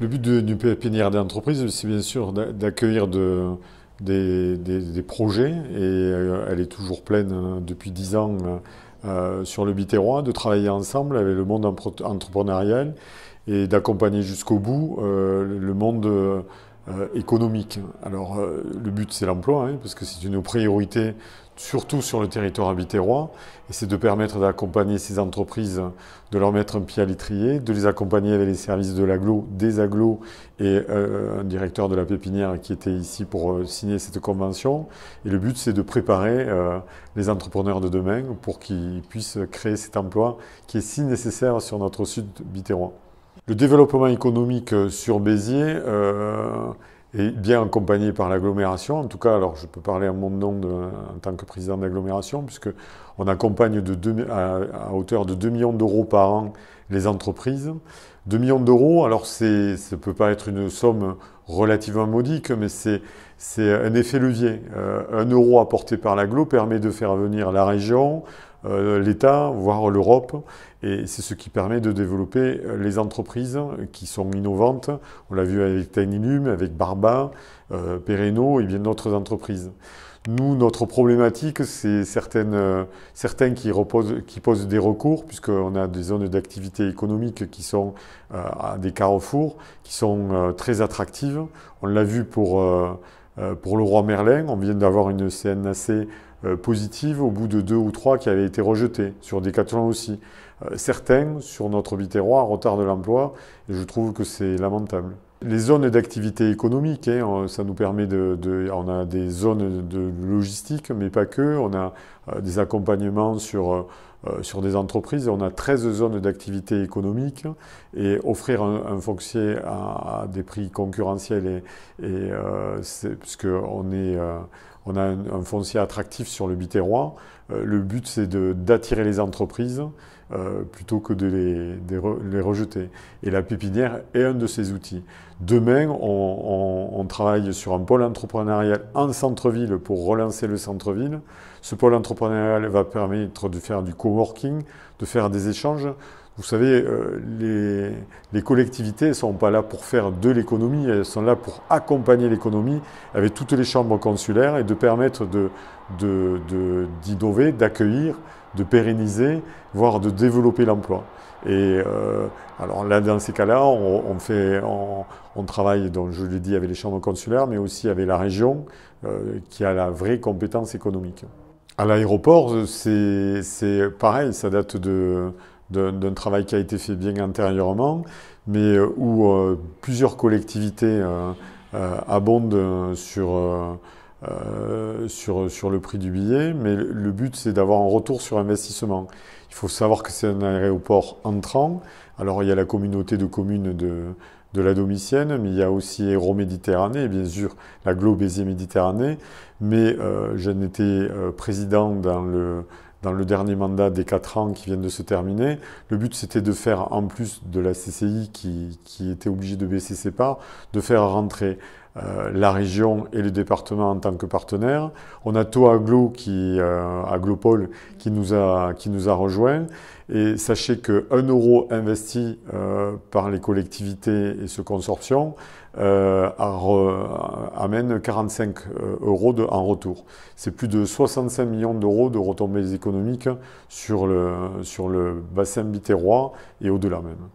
Le but d'une pépinière d'entreprise, c'est bien sûr d'accueillir des projets, et elle est toujours pleine depuis 10 ans sur le Biterrois, de travailler ensemble avec le monde entrepreneurial et d'accompagner jusqu'au bout le monde économique. Alors, le but, c'est l'emploi, hein, parce que c'est une priorité, surtout sur le territoire biterrois, et c'est de permettre d'accompagner ces entreprises, de leur mettre un pied à l'étrier, de les accompagner avec les services de l'agglo, des agglos et un directeur de la pépinière qui était ici pour signer cette convention. Et le but, c'est de préparer les entrepreneurs de demain pour qu'ils puissent créer cet emploi qui est si nécessaire sur notre sud biterrois. Le développement économique sur Béziers est bien accompagné par l'agglomération. En tout cas, alors je peux parler à mon nom en tant que président d'agglomération, puisqu'on accompagne à hauteur de 2 millions d'euros par an les entreprises. 2 millions d'euros, alors ça ne peut pas être une somme relativement modique, mais c'est un effet levier. 1 euro apporté par l'agglo permet de faire venir la région, l'État, voire l'Europe, et c'est ce qui permet de développer les entreprises qui sont innovantes. On l'a vu avec Tinilum, avec Barba, Perreno et bien d'autres entreprises. Nous, notre problématique, c'est certains qui posent des recours, puisqu'on a des zones d'activité économique qui sont à des carrefours, qui sont très attractives. On l'a vu pour le Roi Merlin, on vient d'avoir une CNAC positive au bout de 2 ou 3 qui avaient été rejetées, sur Decathlon aussi. Certains, sur notre Biterrois, retardent de l'emploi, et je trouve que c'est lamentable. Les zones d'activité économique, hein, ça nous permet on a des zones de logistique, mais pas que. On a des accompagnements sur des entreprises. On a 13 zones d'activité économique, et offrir un foncier à des prix concurrentiels, on a un foncier attractif sur le Biterrois. Le but, c'est d'attirer les entreprises plutôt que de les rejeter. Et la pépinière est un de ces outils. Demain, on travaille sur un pôle entrepreneurial en centre-ville pour relancer le centre-ville. Ce pôle entrepreneurial va permettre de faire du coworking, de faire des échanges. Vous savez, les collectivités ne sont pas là pour faire de l'économie, elles sont là pour accompagner l'économie avec toutes les chambres consulaires et de permettre d'innover, d'accueillir, de pérenniser, voire de développer l'emploi. Et alors là, dans ces cas-là, on travaille, donc je l'ai dit, avec les chambres consulaires, mais aussi avec la région qui a la vraie compétence économique. À l'aéroport, c'est pareil, ça date d'un travail qui a été fait bien antérieurement, mais où plusieurs collectivités abondent sur le prix du billet, mais le but, c'est d'avoir un retour sur investissement. Il faut savoir que c'est un aéroport entrant. Alors, il y a la communauté de communes de la Domitienne, mais il y a aussi Aéroméditerranée, et bien sûr la Béziers Méditerranée. Mais j'en étais président dans le dernier mandat des 4 ans qui viennent de se terminer. Le but, c'était de faire, en plus de la CCI qui était obligée de baisser ses parts, de faire rentrer la région et le département en tant que partenaires. On a Toaglo, Aglopol, qui nous a rejoints. Et sachez que 1 euro investi par les collectivités et ce consortium amène 45 euros en retour. C'est plus de 65 millions d'euros de retombées économiques sur le bassin biterrois et au-delà même.